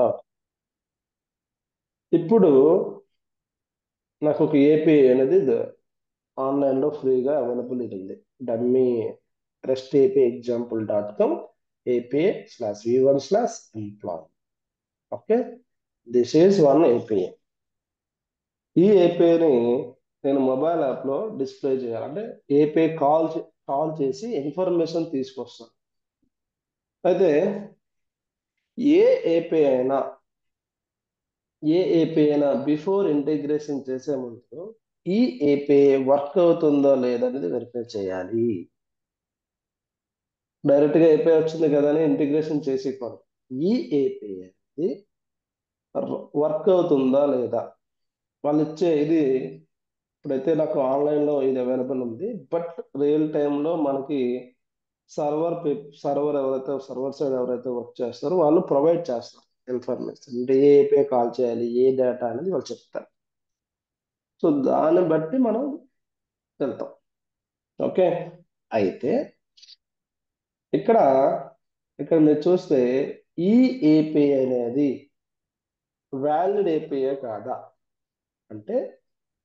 ఆ, ఇప్పుడు నాకు ఒక ఏపీఐ అనేది ఆన్లైన్లో ఫ్రీగా అవైలబుల్ ఉంది. Dummy rest API example.com API/v1/employee. Okay, this is one API. ఈ ఏపీఐని నేను మొబైల్ యాప్లో డిస్ప్లే చేయాలంటే ఏపీఐ కాల్ చేసి ఇన్ఫర్మేషన్ తీసుకొస్తాను. అయితే ఏ ఏపీఐ అయినా బిఫోర్ ఇంటిగ్రేషన్ చేసే ముందు ఈ ఏపీఐ వర్క్ అవుతుందో లేదనేది వెరిఫై చేయాలి. డైరెక్ట్ గా ఏపీఐ వచ్చింది కదా అని ఇంటిగ్రేషన్ చేసేయకూడదు. ఈ ఏపీఐ అనేది వర్క్ అవుతుందా లేదా, వాళ్ళు ఇచ్చే ఇది ఇప్పుడైతే నాకు ఆన్లైన్ లో ఇది అవైలబుల్ ఉంది, బట్ రియల్ టైంలో మనకి సర్వర్ సర్వర్ సైడ్ ఎవరైతే వర్క్ చేస్తారో వాళ్ళు ప్రొవైడ్ చేస్తారు ఇన్ఫర్మేషన్, అంటే ఏ ఏపీఐ కాల్ చేయాలి, ఏ డేటా అనేది వాళ్ళు చెప్తారు. సో దాన్ని బట్టి మనం వెళ్తాం. ఓకే, అయితే ఇక్కడ ఇక్కడ మీరు చూస్తే ఈ ఏపీఐ అనేది వ్యాలిడ్ ఏపీఐ కాదా అంటే,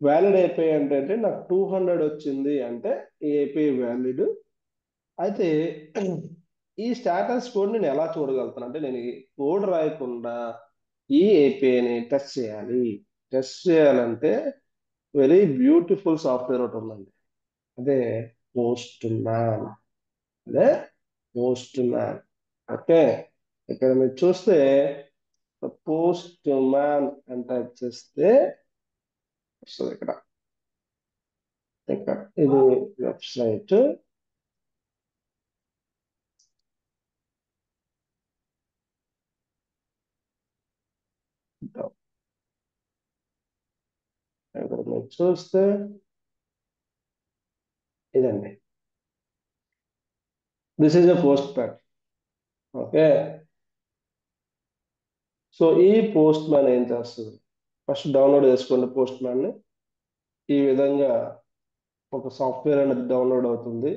వ్యాలిడ్ ఏపీఐ అంటే నాకు 200 వచ్చింది అంటే ఈ ఏపీఐ వ్యాలిడ్. అయితే ఈ స్టేటస్ కోడ్ నేను ఎలా చూడగలుగుతాను అంటే, నేను ఈ కోడ్ రాయకుండా ఈ ఏపీఐని టెస్ట్ చేయాలి. టెస్ట్ చేయాలంటే వెరీ బ్యూటిఫుల్ సాఫ్ట్వేర్ ఒకటి ఉందండి, అదే పోస్ట్ మ్యాన్. అదే పోస్ట్ మ్యాన్. ఓకే, ఇక్కడ మీరు చూస్తే పోస్ట్ మ్యాన్ అని టైప్ చేస్తే వస్తుంది ఇక్కడ. ఇక్కడ ఇది వెబ్సైట్. ఇక్కడ మీరు చూస్తే ఇదండి, this is a post man. Okay, so ఈ పోస్ట్ మ్యాన్ ఏం చేస్తుంది, ఫస్ట్ డౌన్లోడ్ చేసుకోండి పోస్ట్ మ్యాన్ ని. ఈ విధంగా ఒక సాఫ్ట్వేర్ అనేది డౌన్లోడ్ అవుతుంది.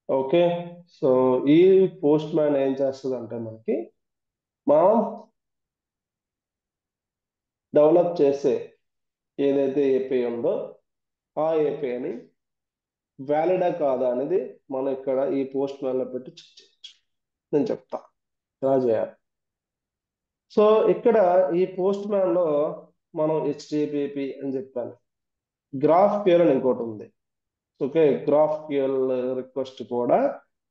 ఓకే, సో ఈ పోస్ట్ మ్యాన్ ఏం చేస్తుంది అంటే, మనకి మనం డెవలప్ చేసే ఏదైతే ఏపీఐ ఉందో ఆ ఏపీఐని వ్యాలిడా కాదా అనేది మనం ఇక్కడ ఈ పోస్ట్ మ్యాన్ లో పెట్టి చెక్ చేయొచ్చు. నేను చెప్తా ఎలా చేయాలి. సో ఇక్కడ ఈ పోస్ట్ మ్యాన్ లో మనం హెచ్టిటిపి అని చెప్పాను, గ్రాఫ్ క్యూఎల్ అని ఇంకోటి ఉంది. ఓకే, గ్రాఫ్ క్యూఎల్ రిక్వెస్ట్ కూడా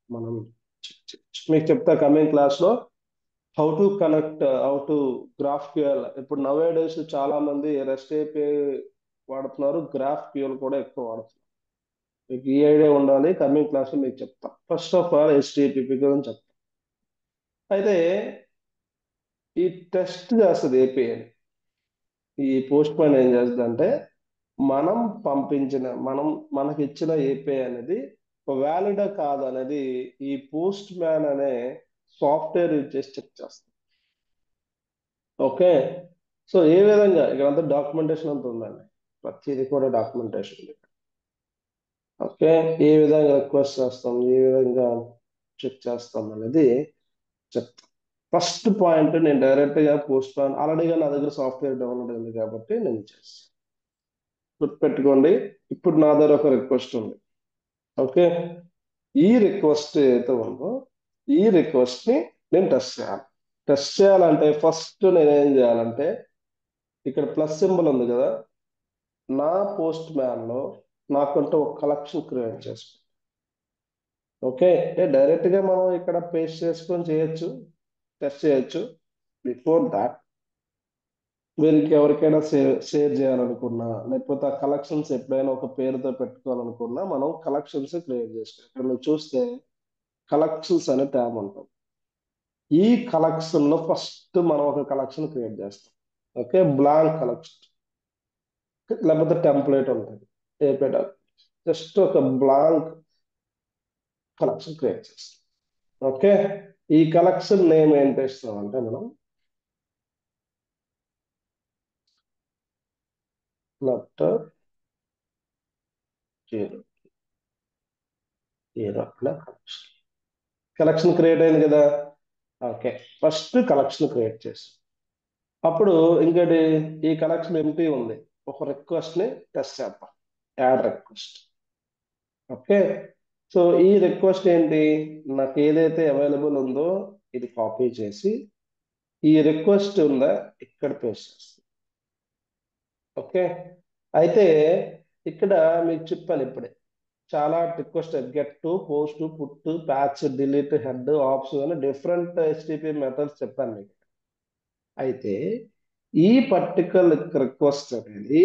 మనం మీకు చెప్తా కమింగ్ క్లాస్ లో హౌ టు గ్రాఫ్ క్యూఎల్. ఇప్పుడు నవే డేస్ చాలా మంది రెస్ట్ ఏపీఐ వాడుతున్నారు, గ్రాఫ్ క్యూఎల్ కూడా ఎక్కువ వాడుతున్నారు. మీకు ఈ ఐడియా ఉండాలి, కమింగ్ క్లాస్ లో మీకు చెప్తా. ఫస్ట్ ఆఫ్ ఆల్ హెచ్టిటిపి గురించి చెప్తా. అయితే ఈ టెస్ట్ చేస్తుంది ఏపీఐ. ఈ పోస్ట్ మ్యాన్ ఏం చేస్తుంది అంటే, మనం మనకి ఇచ్చిన ఏపీఐ అనేది వ్యాలిడా కాదనేది ఈ పోస్ట్ మ్యాన్ అనే సాఫ్ట్వేర్ యూజ్ చేసి చెక్ చేస్తాం. ఓకే, సో ఏ విధంగా ఇక్కడ అంతా డాక్యుమెంటేషన్ అంతా ఉందండి, ప్రతిది కూడా డాక్యుమెంటేషన్ ఉంది. ఓకే, ఏ విధంగా రిక్వెస్ట్ చేస్తాం, ఏ విధంగా చెక్ చేస్తాం అనేది చెప్తాం. ఫస్ట్ పాయింట్, నేను డైరెక్ట్ గా పోస్ట్ మ్యాన్ ఆల్రెడీగా నా దగ్గర సాఫ్ట్వేర్ డౌన్లోడ్ అయింది కాబట్టి నేను చేస్తాను. గుర్తుపెట్టుకోండి, ఇప్పుడు నా దగ్గర ఒక రిక్వెస్ట్ ఉంది. ఓకే, ఈ రిక్వెస్ట్ ఏదైతే ఉందో ఈ రిక్వెస్ట్ ని నేను టెస్ట్ చేయాలి. టెస్ట్ చేయాలంటే ఫస్ట్ నేను ఏం చేయాలంటే, ఇక్కడ ప్లస్ సింబల్ ఉంది కదా, నా పోస్ట్ మ్యాన్ లో నాకంటూ ఒక కలెక్షన్ క్రియేట్ చేసుకో. ఓకే, డైరెక్ట్ గా మనం ఇక్కడ పేస్ట్ చేసుకొని చేయొచ్చు, టెస్ట్ చేయొచ్చు. బిఫోర్ దాట్ వీరికి ఎవరికైనా షేర్ చేయాలనుకున్నా, లేకపోతే ఆ కలెక్షన్స్ ఎప్పుడైనా ఒక పేరుతో పెట్టుకోవాలనుకున్నా మనం కలెక్షన్స్ క్రియేట్ చేసుకోవాలి. ఇక్కడ మీరు చూస్తే కలెక్షన్స్ అనే ట్యాబ్ ఉంటుంది. ఈ కలెక్షన్ లో ఫస్ట్ మనం ఒక కలెక్షన్ క్రియేట్ చేస్తాం. ఓకే, బ్లాంక్ కలెక్షన్ లేకపోతే టెంప్లెట్ ఉంటుంది, ఏపీఐ జస్ట్ ఒక బ్లాంక్ కలెక్షన్ క్రియేట్ చేస్తాం. ఓకే, ఈ కలెక్షన్ నేమ్ ఏం చేస్తాం అంటే, మనం ఫ్లటర్ 0 అనే కలెక్షన్ క్రియేట్ అయింది కదా. ఓకే, ఫస్ట్ కలెక్షన్ క్రియేట్ చేసి అప్పుడు ఇంకోటి, ఈ కలెక్షన్ ఎంటీ ఉంది, ఒక రిక్వెస్ట్ ని టెస్ట్ చేద్దాం. Add request. ఓకే, సో ఈ రిక్వెస్ట్ ఏంటి, నాకు ఏదైతే అవైలబుల్ ఉందో ఇది కాపీ చేసి ఈ రిక్వెస్ట్ ఉందా ఇక్కడ పేస్ట్ చేస్తాను. ఓకే, అయితే ఇక్కడ మీకు చెప్పాను ఇప్పుడే, చాలా request get to post put patch delete head ops అని డిఫరెంట్ HTTP మెథడ్స్ చెప్పాను మీకు. అయితే ఈ పర్టికులర్ రిక్వెస్ట్ అనేది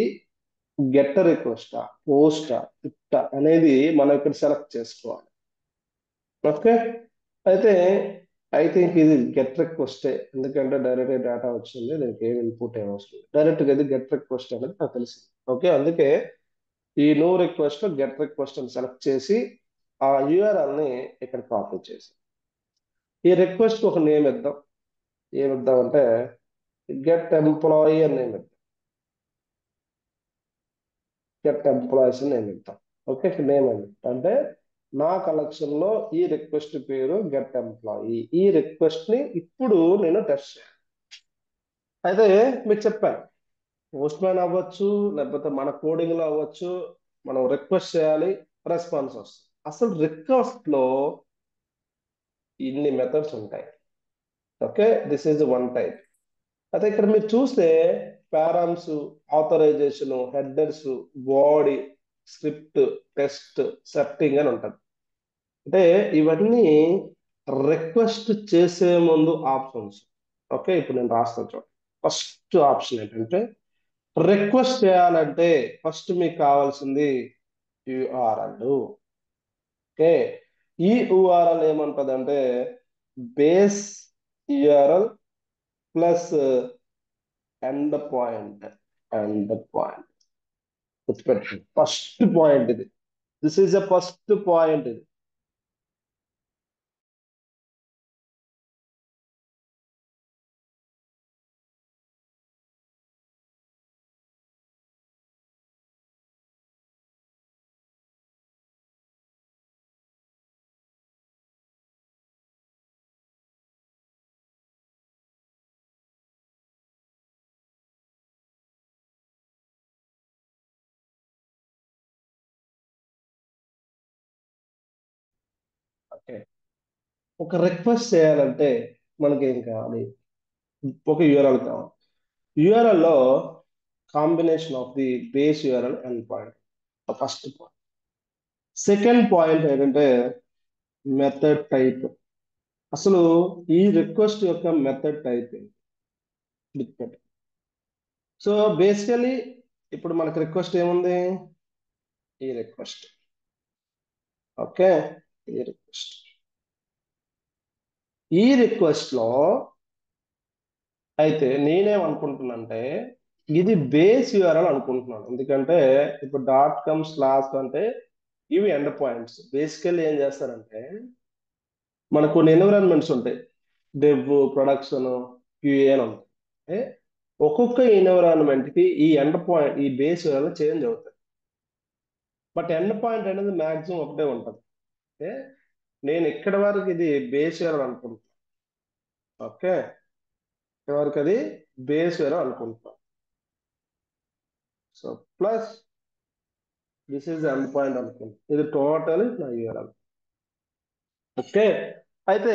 గెట్ రిక్వెస్టా పోస్టా పుట్టా అనేది మనం ఇక్కడ సెలెక్ట్ చేసుకోవాలి. ఓకే, అయితే ఐ థింక్ ఇది గెట్ రిక్వెస్టే, ఎందుకంటే డైరెక్ట్ డేటా వచ్చింది, దీనికి ఏం ఇన్పుట్ ఏం వస్తుంది, డైరెక్ట్ ఇది గెట్ రిక్వెస్ట్ అనేది నాకు తెలిసింది. ఓకే, అందుకే ఈ నో రిక్వెస్ట్ గెట్ రిక్వెస్ట్ అని సెలెక్ట్ చేసి ఆ URL ని ఇక్కడ కాపీ చేసి ఈ రిక్వెస్ట్ ఒక నేమ్ ఇద్దాం. ఏమి ఇద్దాం అంటే గెట్ ఎంప్లాయీ అని నేమ్ ఇద్దాం. గెట్ ఎంప్లాయీస్ నేమ్ ఇద్దాం. ఓకే, నేమ్ అని అంటే నా కలెక్షన్ లో ఈ రిక్వెస్ట్ పేరు గెట్ ఎంప్లాయీ. ఈ రిక్వెస్ట్ ని ఇప్పుడు నేను టెస్ట్ చేయాలి. అయితే మీకు చెప్పాను, పోస్ట్ మ్యాన్ అవ్వచ్చు, లేకపోతే మన కోడింగ్ లో అవ్వచ్చు, మనం రిక్వెస్ట్ చేయాలి, రెస్పాన్స్ వస్తుంది. అసలు రిక్వెస్ట్ లో ఇన్ని మెథడ్స్ ఉంటాయి. Okay, this is one type. అయితే ఇక్కడ మీరు చూస్తే params, authorisation, headers, body, script, test, setting అని ఉంటుంది. అంటే ఇవన్నీ రిక్వెస్ట్ చేసే ముందు ఆప్షన్స్. ఓకే, ఇప్పుడు నేను రాస్తాను చూడండి. ఫస్ట్ ఆప్షన్ ఏంటంటే రిక్వెస్ట్ చేయాలంటే ఫస్ట్ మీకు కావాల్సింది URL. ఓకే, ఈ URL ఏమంటదంటే base URL plus end point. End point గుర్తుపెట్టండి, ఫస్ట్ పాయింట్ ఇది. This is the first point ఇది. ఓకే, ఒక రిక్వెస్ట్ చేయాలంటే మనకి ఏం కావాలి, ఒక URL కావాలి. URL లో combination of the base URL end point, first point. Second point ఏంటంటే మెథడ్ టైప్. అసలు ఈ రిక్వెస్ట్ యొక్క మెథడ్ టైప్ ఏంటి. సో బేసికలీ ఇప్పుడు మనకి రిక్వెస్ట్ ఏముంది, ఈ రిక్వెస్ట్. ఓకే, ఈ రిక్వెస్ట్, ఈ రిక్వెస్ట్ లో అయితే నేనేమనుకుంటున్నానంటే ఇది బేస్ URL అనుకుంటున్నాను. ఎందుకంటే ఇప్పుడు .com/, అంటే ఇవి ఎండ్ పాయింట్స్. బేసికల్లీ ఏం చేస్తారంటే మనకు కొన్ని ఎన్విరాన్మెంట్స్ ఉంటాయి, డెవ్, ప్రొడక్షన్, QA అని ఉంటాయి. అంటే ఒక్కొక్క ఎన్విరాన్మెంట్ కి ఈ ఎండ్ పాయింట్, ఈ బేస్ URL చేంజ్ అవుతాయి. బట్ ఎండ్ పాయింట్ అనేది మాక్సిమం ఒకటే ఉంటుంది. అంటే నేను ఇక్కడ వరకు ఇది బేస్ URL అనుకుంటున్నాను. ఓకే, ఇక్కడ వరకు అది బేస్ URL అనుకుంటున్నాను. So plus this is end point అనుకుంటున్నాను. ఇది టోటల్ నా URL. ఓకే, అయితే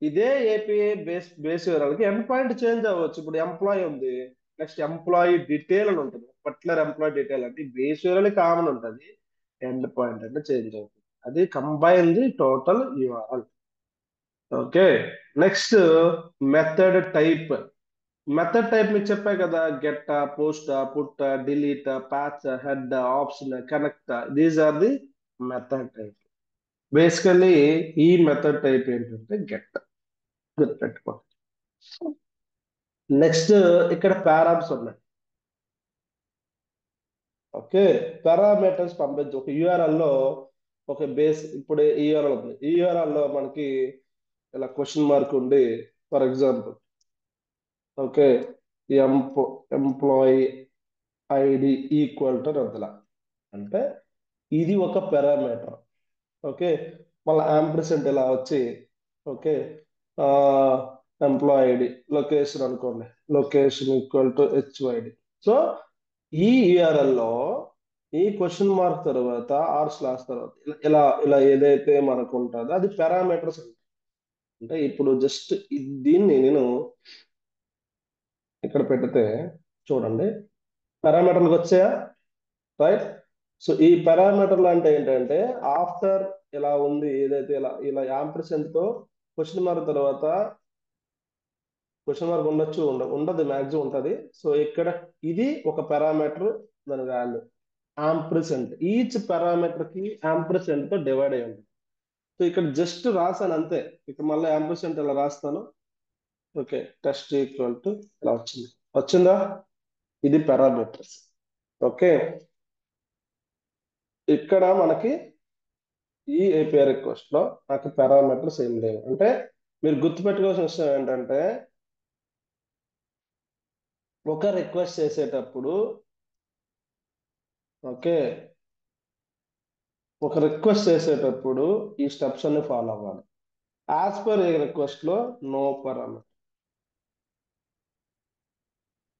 ఇదే API బేస్ వివరాలకి ఎండ్ పాయింట్ చేంజ్ అవ్వచ్చు. ఇప్పుడు ఎంప్లాయీ ఉంది, నెక్స్ట్ ఎంప్లాయీ డీటెయిల్ అని ఉంటుంది. పర్టికులర్ ఎంప్లాయీ డీటెయిల్ అంటే బేస్ వివరాలు కామన్ ఉంటుంది, ఎండ్ పాయింట్ అంటే చేంజ్ అవుతుంది. అది combined total URL. Okay, next method type. Method type మీకు చెప్పాయి కదా, get, post, put, delete, patch, head, option, connect, these are the method type. Basically ఈ మెథడ్ టైప్ ఏంటంటే గెట్, గుర్తుపెట్టుకో. నెక్స్ట్ ఇక్కడ పారామ్స్ ఉన్నాయి. ఓకే, పారామీటర్స్ పంపించు. ఒక URL లో ఒక బేస్, ఇప్పుడు ఈ URL ఉంది, ఈ URL లో మనకి ఇలా క్వశ్చన్ మార్క్ ఉండి, for example okay, employee ID equal to వదల అంటే ఇది ఒక పారామీటర్. ఓకే, మళ్ళీ యాంపర్సెంట్ ఇలా వచ్చి ఓకే ఎంప్లాయ్ ఐడి, లొకేషన్ అనుకోండి, location equal to HYD. So ఈ URL లో ఈ క్వశ్చన్ మార్క్ తర్వాత ఆర్ స్లాష్ తర్వాత ఇలా ఇలా ఏదైతే మనకు ఉంటుందో అది పారామీటర్స్. అంటే ఇప్పుడు జస్ట్ దీన్ని నేను ఇక్కడ పెడితే చూడండి, పారామీటర్లకు వచ్చాయా, రైట్? సో ఈ పారామీటర్లు అంటే ఏంటంటే ఆఫ్టర్ ఇలా ఉంది ఏదైతే ఇలా ఇలా యాంపర్సెంట్ తో క్వశ్చన్ మార్క్ తర్వాత క్వశ్చన్ మార్క్ ఉండొచ్చు, ఉండదు, మ్యాక్సిమం ఉంటది. సో ఇక్కడ ఇది ఒక పారామీటర్, దాని వాల్యూ యాంపర్సెంట్. ఈచ్ పారామీటర్ కి యాంపర్సెంట్ తో డివైడ్ అయ్యి ఉంటుంది. సో ఇక్కడ జస్ట్ రాసాను అంతే, ఇక్కడ మళ్ళీ యాంపర్సెంట్ ఇలా రాస్తాను. ఓకే, టెస్ట్ ఈక్వల్ టు ఇలా వచ్చింది, వచ్చిందా? ఇది పారామీటర్స్. ఓకే, ఇక్కడ మనకి ఈ API రిక్వెస్ట్ లో నాకు పారామీటర్స్ ఏం లేవు. అంటే మీరు గుర్తుపెట్టుకోవాల్సిన విషయం ఏంటంటే ఒక రిక్వెస్ట్ చేసేటప్పుడు, ఓకే, ఒక రిక్వెస్ట్ చేసేటప్పుడు ఈ స్టెప్స్ అన్ని ఫాలో అవ్వాలి. యాజ్ పర్ ఏ రిక్వెస్ట్ లో no parameter,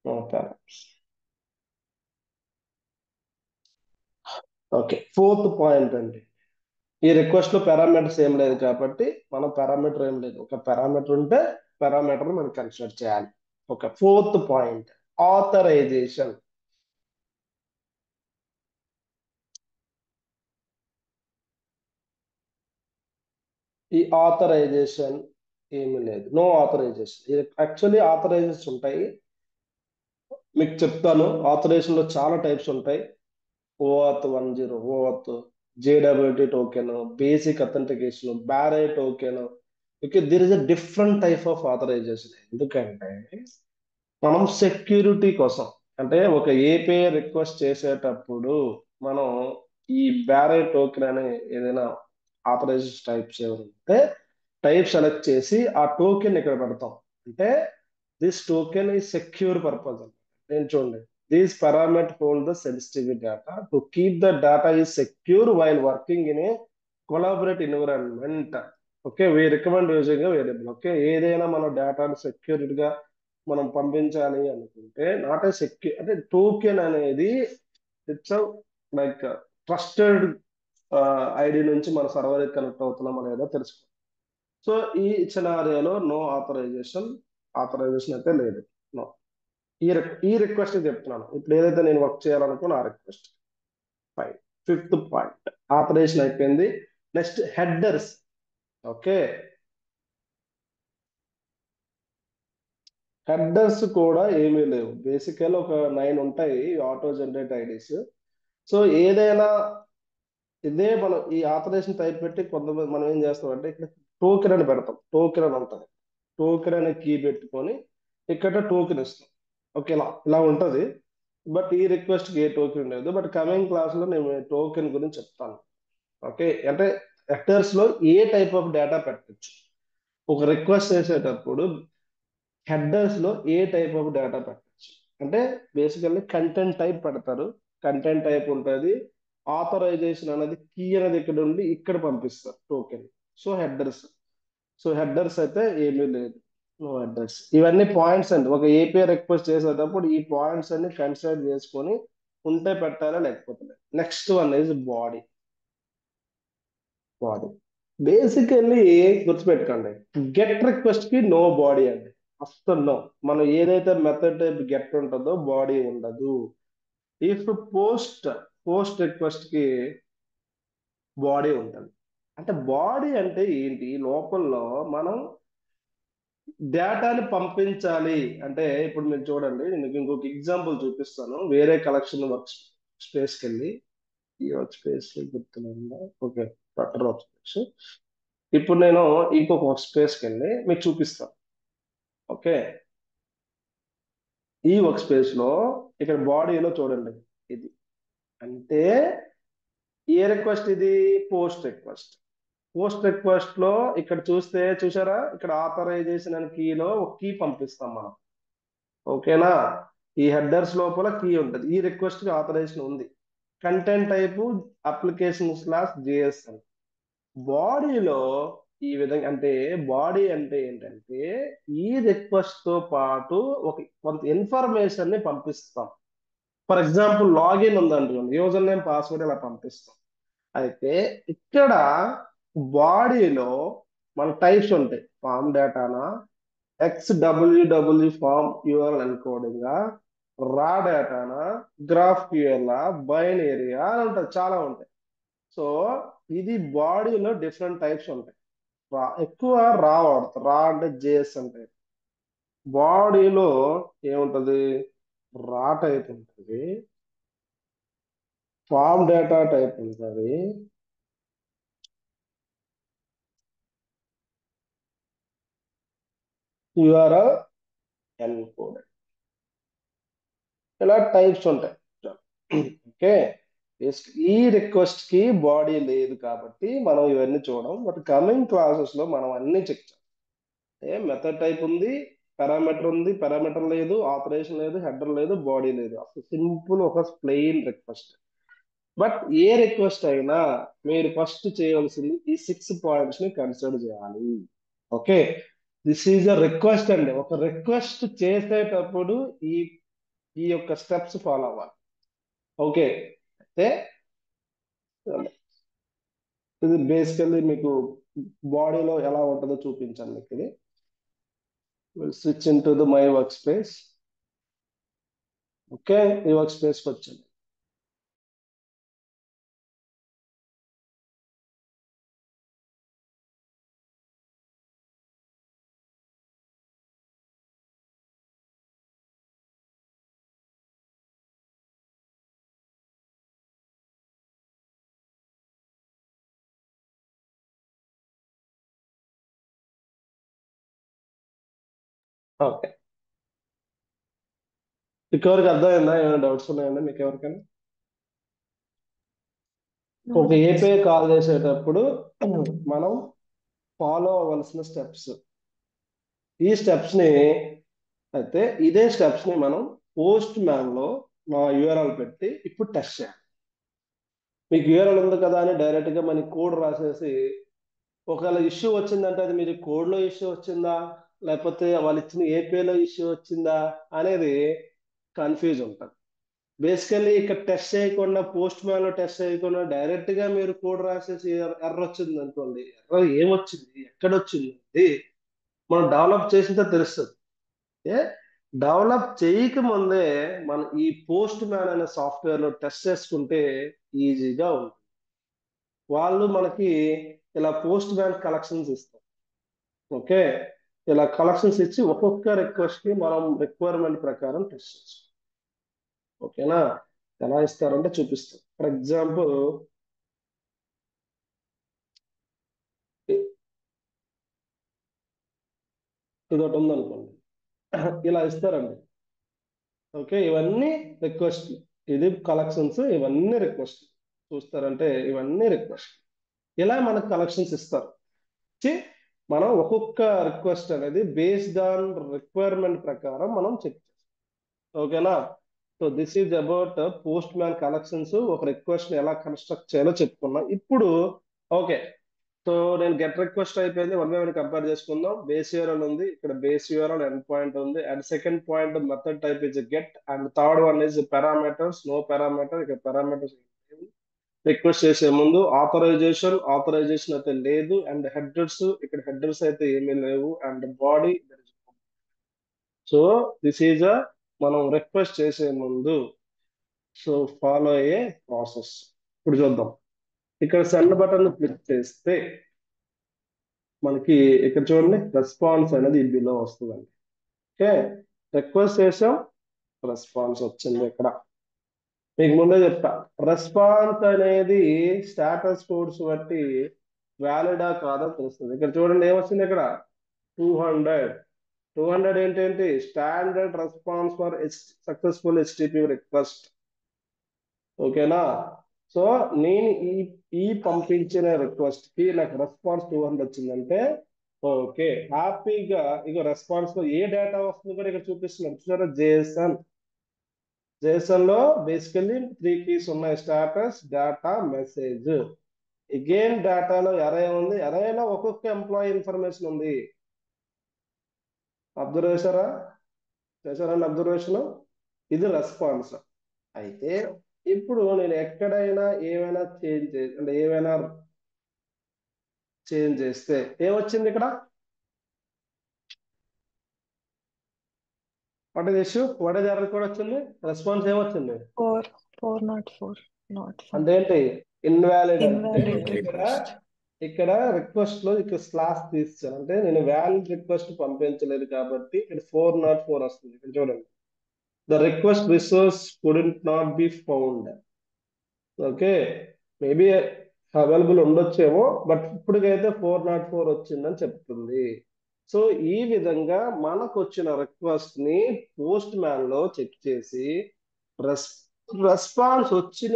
no parameters. Okay, fourth point అండి, ఈ రిక్వెస్ట్ లో పారామీటర్స్ ఏం లేదు కాబట్టి మనం పారామీటర్ ఏం లేదు, ఒక పారామీటర్ ఉంటే పారామీటర్ మనం కన్సిడర్ చేయాలి. ఒక ఫోర్త్ పాయింట్, ఆథరైజేషన్. ఈ ఆథరైజేషన్ ఏమీ లేదు, నో ఆథరైజేషన్. యాక్చువల్లీ ఆథరైజేషన్ ఉంటాయి, మీకు చెప్తాను. ఆథరైజేషన్ లో చాలా టైప్స్ ఉంటాయి. OAuth 10, OAuth, JWT token, basic authentication, bearer token. Okay, there is a different type of authorization. ఎందుకంటే మనం సెక్యూరిటీ కోసం, అంటే ఒక API రిక్వెస్ట్ చేసేటప్పుడు మనం ఈ బారే టోకెన్ అనే ఏదైనా ఆథరైజేషన్ టైప్స్ ఏమైనా ఉంటే టైప్ సెలెక్ట్ చేసి ఆ టోకెన్ ఇక్కడ పెడతాం. అంటే దిస్ టోకెన్ ఈ సెక్యూర్ పర్పస్. నేను చూడండి, these parameter hold the sensitive data to keep the data is secure while working in a collaborate environment. Okay, we recommend using variable. Okay, ఏదైనా మన డేటాను సెక్యూరిటీగా మనం పంపించాలి అనుకుంటే నాట్ ఏ సెక్యూర్, అంటే టోకెన్ అనేది ఇట్స్ లైక్ ట్రస్టెడ్ ఐడి నుంచి మన సర్వర్ కనెక్ట్ అవుతున్నాం అనేదో తెలుసుకో. సో ఈ సినారియోలో నో ఆథరైజేషన్, ఆథరైజేషన్ అయితే లేదు, నో. ఈ రిక్వెస్ట్ చెప్తున్నాను, ఇప్పుడు ఏదైతే నేను వర్క్ చేయాలనుకున్నా ఆ request. Fine. Fifth point, authorization అయిపోయింది. Next headers. ఓకే, హెడర్స్ కూడా ఏమీ లేవు. బేసికల్ ఒక 9 ఉంటాయి ఆటో జనరేట్ ఐడీస్. సో ఏదైనా ఇదే మనం ఈ ఆథరైజేషన్ టైప్ పెట్టి కొంతమంది మనం ఏం చేస్తాం అంటే ఇక్కడ టోకెన్ అని పెడతాం, టోకెన్ అని ఉంటుంది. టోకెన్ అనే కీ పెట్టుకొని ఇక్కడ టోకెన్ ఇస్తాం. ఓకే, ఇలా ఇలా ఉంటుంది. బట్ ఈ రిక్వెస్ట్ కి ఏ టోకెన్ లేదు. బట్ కమింగ్ క్లాస్ లో నేను టోకెన్ గురించి చెప్తాను. ఓకే, అంటే హెడర్స్ లో ఏ టైప్ ఆఫ్ డేటా పెట్టచ్చు. ఒక రిక్వెస్ట్ చేసేటప్పుడు హెడర్స్ లో ఏ టైప్ ఆఫ్ డేటా పెట్టచ్చు అంటే బేసికల్లీ కంటెంట్ టైప్ పెడతారు. కంటెంట్ టైప్ ఉంటుంది. ఆథరైజేషన్ అనేది కీ అనేది ఇక్కడ ఉండి ఇక్కడ పంపిస్తారు token. So headers, so headers అయితే ఏమీ లేదు, నో హెడర్స్. ఇవన్నీ పాయింట్స్ అండి, ఒక API రిక్వెస్ట్ చేసేటప్పుడు ఈ పాయింట్స్ అన్ని కన్సిడర్ చేసుకొని ఉంటే పెట్టాలా, లేకపోతే లేదు. Next one is body. Body basically గుర్తుపెట్టుకోండి, గెట్ రిక్వెస్ట్ కి నో బాడీ అండి, అస్సలు నో. మనం ఏదైతే మెథడ్ టైప్ గెట్ ఉంటుందో బాడీ ఉండదు. ఇఫ్ పోస్ట్, పోస్ట్ రిక్వెస్ట్ కి బాడీ ఉంటుంది. అంటే బాడీ అంటే ఏంటి, లోపల మనం డేటాని పంపించాలి. అంటే ఇప్పుడు మీరు చూడండి, నేను ఇంకొక ఎగ్జాంపుల్ చూపిస్తాను. వేరే కలెక్షన్ వర్క్ స్పేస్కి వెళ్ళి, ఈ వర్క్ స్పేస్ గుర్తున్నా, ఓకే, బటర్ వర్క్ స్పేస్. ఇప్పుడు నేను ఇంకొక వర్క్ స్పేస్కి వెళ్ళి మీకు చూపిస్తాను. ఓకే, ఈ వర్క్ స్పేస్ లో ఇక్కడ బాడీలో చూడండి, ఇది అంటే ఏ రిక్వెస్ట్ ఇది, పోస్ట్ రిక్వెస్ట్. పోస్ట్ రిక్వెస్ట్ లో ఇక్కడ చూస్తే చూసారా, ఇక్కడ ఆథరైజేషన్ అనే కీలో ఒక కీ పంపిస్తాం మనం. ఓకేనా, ఈ హెడర్స్ లోపల కీ ఉంటుంది. ఈ రిక్వెస్ట్ కి ఆథరైజేషన్ ఉంది. Content type application slash JS అని. బాడీలో ఈ విధంగా అంటే బాడీ అంటే ఏంటంటే ఈ రిక్వెస్ట్ తో పాటు ఒక కొంత ఇన్ఫర్మేషన్ ని పంపిస్తాం. ఫర్ ఎగ్జాంపుల్ లాగిన్ ఉందనుకోండి, యూజర్ నేమ్ పాస్వర్డ్ ఇలా పంపిస్తాం. అయితే ఇక్కడ బాడీలో మన టైప్స్ ఉంటాయి. ఫామ్ డేటానా, XWW form URL encoding, raw డేటానా, గ్రాఫ్ క్యూఎల్, బైనరీయా అని ఉంటాయి, చాలా ఉంటాయి. సో ఇది బాడీలో డిఫరెంట్ టైప్స్ ఉంటాయి. ఎక్కువ రా వాడతారు. రా అంటే జేఎస్ అంటే బాడీలో ఏముంటది, రా టైప్ ఉంటుంది, ఫామ్ డేటా టైప్ ఉంటుంది, యూఆర్ఎల్ ఎన్కోడ్, ఇలా టైప్స్ ఉంటాయి. ఓకే, ఈ రిక్వెస్ట్ కి బాడీ లేదు కాబట్టి మనం ఇవన్నీ చూడం. బట్ కమింగ్ క్లాసెస్ లో మనం అన్ని చెక్ చేస్తాం. మెథడ్ టైప్ ఉంది, పారామీటర్ ఉంది, పారామీటర్ లేదు, ఆపరేషన్ లేదు, హెడర్ లేదు, బాడీ లేదు. అసలు సింపుల్ ఒక plain request. But A request అయినా మీరు ఫస్ట్ చేయవలసింది ఈ 6 పాయింట్స్ ని కన్సిడర్ చేయాలి. Okay, this is a request అండి. ఒక రిక్వెస్ట్ చేసేటప్పుడు ఈ ఈ యొక్క స్టెప్స్ ఫాలో అవ్వాలి. ఓకే, అయితే ఇది బేసికల్లీ మీకు బాడీలో ఎలా ఉంటుందో చూపించాను మీకు ఇది. Switch in to the my work space. Okay, ఈ వర్క్ స్పేస్కి వచ్చింది. ఓకే, మీకు ఎవరికి అర్థమైందా? ఏమైనా డౌట్స్ ఉన్నాయండి మీకు ఎవరికైనా? ఒక ఏపీఐ కాల్ చేసేటప్పుడు మనం ఫాలో అవ్వాల్సిన స్టెప్స్, ఈ స్టెప్స్ ని, అయితే ఇదే స్టెప్స్ ని మనం పోస్ట్ మ్యాన్ లో మా యూఆర్ఎల్ పెట్టి ఇప్పుడు టెస్ట్ చేయాలి. మీకు యూఆర్ఎల్ ఉంది కదా అని డైరెక్ట్ గా మన కోడ్ రాసేసి ఒకవేళ ఇష్యూ వచ్చిందంటే అది మీరు కోడ్ లో ఇష్యూ వచ్చిందా, లేకపోతే వాళ్ళు ఇచ్చిన ఏపీఐలో ఇష్యూ వచ్చిందా అనేది కన్ఫ్యూజ్ ఉంటుంది. బేసికల్లీ ఇక్కడ టెస్ట్ చేయకుండా, పోస్ట్ మ్యాన్ లో టెస్ట్ చేయకుండా డైరెక్ట్ గా మీరు కోడ్ రాసేసి ఎర్ర వచ్చింది అనుకోండి, ఎర్ర ఏమొచ్చింది, ఎక్కడొచ్చింది అది మనం డెవలప్ చేసిందో తెలుస్తుంది. ఏ డెవలప్ చేయక ముందే మనం ఈ పోస్ట్ మ్యాన్ అనే సాఫ్ట్వేర్ లో టెస్ట్ చేసుకుంటే ఈజీగా ఉంటుంది. వాళ్ళు మనకి ఇలా పోస్ట్ మ్యాన్ కలెక్షన్స్ ఇస్తారు. ఓకే, ఇలా కలెక్షన్స్ ఇచ్చి ఒక్కొక్క రిక్వెస్ట్ కి మనం రిక్వైర్మెంట్ ప్రకారం టెస్ట్ చేస్తాం. ఓకేనా, ఎలా ఇస్తారంటే చూపిస్తాం. ఫర్ ఎగ్జాంపుల్ ఇది ఒకటి ఉందనుకోండి, ఇలా ఇస్తారండి. ఓకే, ఇవన్నీ రిక్వెస్ట్, ఇది కలెక్షన్స్, ఇవన్నీ రిక్వెస్ట్. చూస్తారంటే ఇవన్నీ రిక్వెస్ట్. ఇలా మనకు కలెక్షన్స్ ఇస్తారు. ఇచ్చి మనం ఒక్కొక్క రిక్వెస్ట్ అనేది బేస్డ్ ఆన్ రిక్వైర్మెంట్ ప్రకారం మనం చెక్ చేస్తాం. ఓకేనా, so this is about Postman collections. ఒక రిక్వెస్ట్ ఎలా కన్స్ట్రక్ట్ చేయాలో చెప్పుకున్నాం. ఇప్పుడు ఓకే, సో నేను గెట్ రిక్వెస్ట్ అయిపోయింది. వన్ బై వన్ కంపేర్ చేసుకుందాం. బేస్ యూఆర్ఎల్ ఉంది, ఇక్కడ బేస్ యూఆర్ఎల్ ఎండ్ పాయింట్ ఉంది, and second point method type is get, and third one is parameters, no parameter. ఇక్కడ పారామీటర్స్ రిక్వెస్ట్ చేసే ముందు ఆథరైజేషన్ అయితే లేదు, అండ్ హెడర్స్, ఇక్కడ హెడర్స్ అయితే ఏమీ లేవు, and body. So this is a మనం రిక్వెస్ట్ చేసే ముందు సో ఫాలో అయ్యే ప్రాసెస్. ఇప్పుడు చూద్దాం. ఇక్కడ సెండ్ బటన్ క్లిక్ చేస్తే మనకి ఇక్కడ చూడండి రెస్పాన్స్ అనేది బిలో వస్తుందండి. ఓకే, రిక్వెస్ట్ చేసాం, రెస్పాన్స్ వచ్చింది. ఇక్కడ మీకు ముందే చెప్తా, రెస్పాన్స్ అనేది స్టేటస్ కోడ్స్ బట్టి వ్యాలిడా కాదా తెలుస్తుంది. ఇక్కడ చూడండి ఏమొచ్చింది, ఇక్కడ 200. 200 ఏంటంటే standard response for successful HTTP request. ఓకేనా, సో నేను ఈ పంపించిన రిక్వెస్ట్ కి నాకు రెస్పాన్స్ 200 వచ్చిందంటే ఓకే, హ్యాపీగా. ఇక రెస్పాన్స్ లో ఏ డేటా వస్తుంది కూడా ఇక్కడ చూపిస్తున్నాను చూసారా, జేసన్ లో బేసికల్లీ 3 కీస్ ఉన్నాయి, స్టాటస్, డేటా, మెసేజ్. అగైన్ డేటాలో అరే ఉంది, అరేలో ఒక్కొక్క ఎంప్లాయీ ఇన్ఫర్మేషన్ ఉంది. అబ్జర్వ్ చేశారండి అబ్జర్వేషన్. ఇది రెస్పాన్స్. అయితే ఇప్పుడు నేను ఎక్కడైనా ఏమైనా అంటే ఏమైనా చేంజ్ చేస్తే ఏమొచ్చింది ఇక్కడ? What is issue, what is error కూడా వచ్చింది, రెస్పాన్స్ ఏమొచ్చింది? 404 not found. అంటే ఏంటి? ఇన్వాలిడ్. అంటే Invalid ఇక్కడ request. ఇక్కడ రిక్వెస్ట్ లో ఇక్కడ స్లాష్ తీస్తాను, అంటే నేను వ్యాలిడ్ రిక్వెస్ట్ పంపించలేదు కాబట్టి ఇక్కడ 404 వస్తుంది. ఇక్కడ చూడండి, the request resource couldn't not be found. Okay, maybe available ఉండొచ్చేమో, బట్ ఇప్పటికైతే 404 వచ్చిందని చెప్తుంది. సో ఈ విధంగా మనకు వచ్చిన రిక్వెస్ట్ ని పోస్ట్ మ్యాన్ లో చెక్ చేసి రెస్పాన్స్ వచ్చిన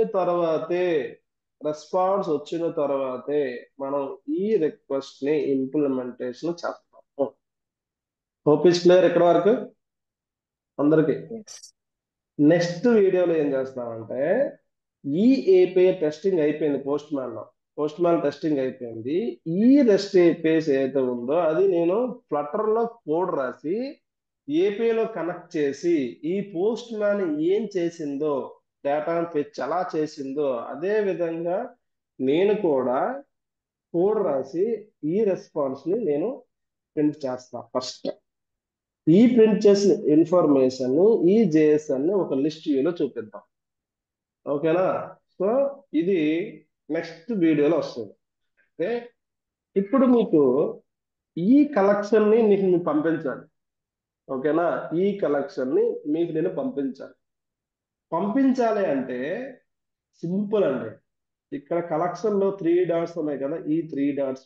తర్వాతే మనం ఈ రిక్వెస్ట్ ని ఇంప్లిమెంటేషన్ చేస్తాము. హోప్ ఇస్ క్లియర్ ఇక్కడ వరకు అందరికి? Yes. నెక్స్ట్ వీడియోలో ఏం చేస్తామంటే, ఈ ఏపీఐ టెస్టింగ్ అయిపోయింది పోస్ట్ మ్యాన్ టెస్టింగ్ అయిపోయింది. ఈ రెస్ట్ ఏపీఐస్ ఏదైతే ఉందో అది నేను ఫ్లటర్ లో కోడ్ రాసి ఏపీఐలో కనెక్ట్ చేసి ఈ పోస్ట్ మ్యాన్ ఏం చేసిందో, డేటా ఫెచ్ ఎలా చేసిందో అదే విధంగా నేను కూడా కోడ్ రాసి ఈ రెస్పాన్స్ ని నేను ప్రింట్ చేస్తా. ఫస్ట్ ఈ ప్రింట్ చేసిన ఇన్ఫర్మేషన్ ఈ జేఎస్ఎన్ ని ఒక లిస్ట్ వ్యూలో చూపిద్దాం. ఓకేనా? సో ఇది నెక్స్ట్ వీడియోలో వస్తుంది. ఓకే, ఇప్పుడు మీకు ఈ కలెక్షన్ ని మీకు పంపించాలి. ఓకేనా? ఈ కలెక్షన్ ని మీకు నేను పంపించాలి అంటే సింపుల్ అండి. ఇక్కడ కలెక్షన్ లో 3 డాట్స్ ఉన్నాయి కదా, ఈ 3 డాట్స్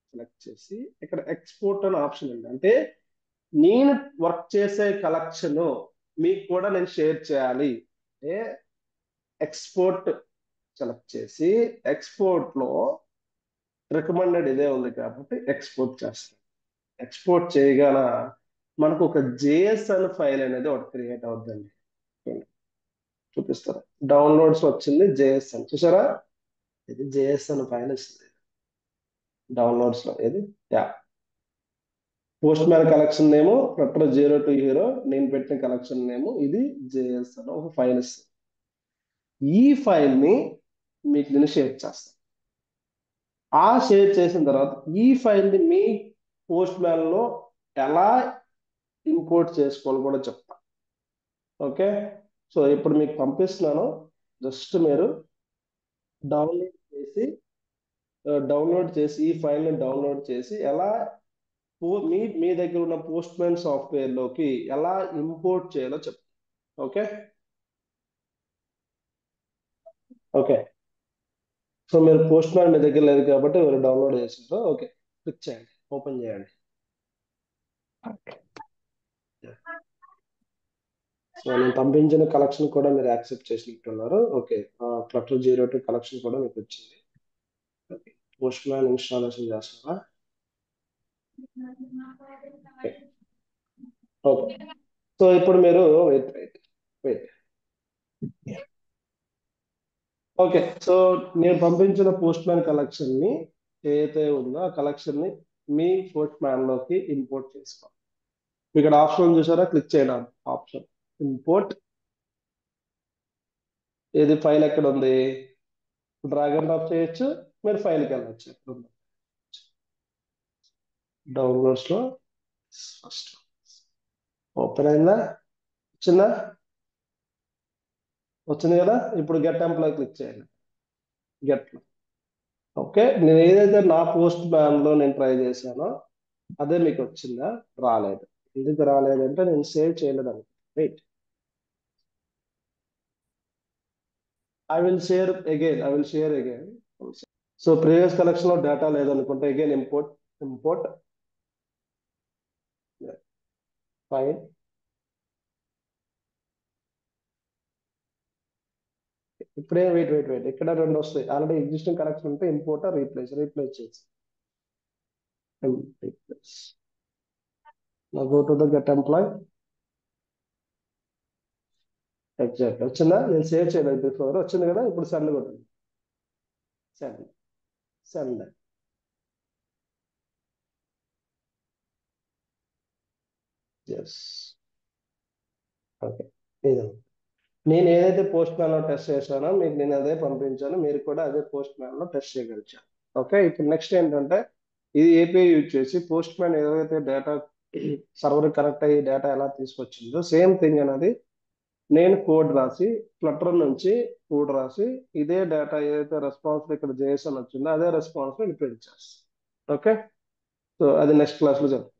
సెలెక్ట్ చేసి ఇక్కడ ఎక్స్పోర్ట్ అనే ఆప్షన్ ఉంది. అంటే నేను వర్క్ చేసే కలెక్షన్ మీకు కూడా నేను షేర్ చేయాలి అంటే ఎక్స్పోర్ట్ సెలెక్ట్ చేసి ఎక్స్పోర్ట్ లో రికమెండెడ్ ఇదే ఉంది కాబట్టి ఎక్స్పోర్ట్ చేస్తాం. ఎక్స్పోర్ట్ చేయగానే మనకు ఒక జేఎస్ఎన్ ఫైల్ అనేది ఒకటి క్రియేట్ అవుతుందండి. చూపిస్తారు, డౌన్లోడ్స్ వచ్చింది జేఎస్ఎన్, చూసారా? ఇది జేఎస్ఎన్ ఫైల్ ఇస్తుంది డౌన్లోడ్స్ లో. ఇది పోస్ట్ మ్యాన్ కలెక్షన్ నేమో ఫ్లటర్ 02 హీరో, నేను పెట్టిన కలెక్షన్ నేమో ఇది జేఎస్ఎన్ ఒక ఫైల్ ఇస్తుంది. ఈ ఫైల్ ని మీకు నేను షేర్ చేస్తాను. ఆ షేర్ చేసిన తర్వాత ఈ ఫైల్ ని మీ పోస్ట్ మ్యాన్ లో ఎలా ఇంపోర్ట్ చేసుకోవాలో కూడా చెప్తా. ఓకే, సో ఇప్పుడు మీకు పంపిస్తున్నాను. జస్ట్ మీరు డౌన్లోడ్ చేసి ఈ ఫైల్ ని డౌన్లోడ్ చేసి ఎలా మీ దగ్గర ఉన్న పోస్ట్ మ్యాన్ సాఫ్ట్వేర్ లోకి ఎలా ఇంపోర్ట్ చేయాలో చెప్తా. ఓకే ఓకే, సో మీరు పోస్ట్ మ్యాన్ మీ దగ్గర లేదు కాబట్టి మీరు డౌన్లోడ్ చేసిండ్రు. ఓకే, క్లిక్ చేయండి, ఓపెన్ చేయండి. Okay. సో నేను పంపించిన కలెక్షన్ కూడా మీరు యాక్సెప్ట్ చేసినట్టున్నారు. ఓకే, ఫ్లటర్ 02 కలెక్షన్ కూడా మీకు వచ్చింది. పోస్ట్ మ్యాన్ ఇన్స్టాలేషన్ చేస్తారా? ఓకే, సో ఇప్పుడు మీరు వెయిట్. Yeah. ఓకే, సో నేను పంపించిన పోస్ట్ మ్యాన్ కలెక్షన్ ని ఏదైతే ఉందో ఆ కలెక్షన్ ని మీ పోస్ట్ మ్యాన్ లోకి ఇంపోర్ట్ చేసుకోవాలి. ఇక్కడ ఆప్షన్ చూసారా? క్లిక్ చేయడం ఆప్షన్ ఇంపోర్ట్. ఏది ఫైల్ ఎక్కడ ఉంది? డ్రాగ్ అండ్ డ్రాప్ చేయొచ్చు, మీరు ఫైల్కి వెళ్ళచ్చు. డౌన్లోడ్స్ లో ఫస్ట్ ఓపెన్ అయిందా? వచ్చింది కదా. ఇప్పుడు గెట్ ఎంప్లాయ్ క్లిక్ చేయండి. గెట్ లో ఓకే, నేను ఏదైతే నా పోస్ట్ మ్యాన్ లో నేను ట్రై చేశానో అదే మీకు వచ్చిందా? రాలేదు. ఎందుకు రాలేదంటే నేను సేవ్ చేయలేదు అనుకో. Wait, I will share again. So previous collection లో డేటా లేదనుకుంటే అగైన్ ఇంపోర్ట్ ఫైల్. ఇప్పుడే వెయిట్ ఇక్కడ 2 వస్తాయి. ఆల్రెడీ ఎగ్జిస్టింగ్ కలెక్షన్ ఉంటే ఇంపోర్ట్ రీప్లేస్ చేసి రీప్లేస్. నా go to the get employee. Exact వచ్చిందా? నేను సేవ్ చేయలేదు బిఫోర్, వచ్చింది కదా. ఇప్పుడు సెండ్ కొట్టండి. సెండ్. సెండ్. Yes, okay. ఇది నేను ఏదైతే పోస్ట్ మ్యాన్ లో టెస్ట్ చేశానో మీకు నేను అదే పంపించాను, మీరు కూడా అదే పోస్ట్ మ్యాన్ లో టెస్ట్ చేయగలిగారు. ఓకే, ఇప్పుడు నెక్స్ట్ ఏంటంటే ఇది ఏపీఐ యూజ్ చేసి పోస్ట్ మ్యాన్ ఏదైతే డేటా సర్వర్ కనెక్ట్ అయ్యి డేటా ఎలా తీసుకొచ్చిందో సేమ్ థింగ్ అనేది నేను కోడ్ రాసి ఫ్లటర్ నుంచి కోడ్ రాసి ఇదే డేటా ఏదైతే రెస్పాన్స్ ఇక్కడ జేఎస్ఎన్ వచ్చిందో అదే రెస్పాన్స్ ప్రింట్ చేస్తాను. ఓకే, సో అది నెక్స్ట్ క్లాస్ లో చెప్తాను.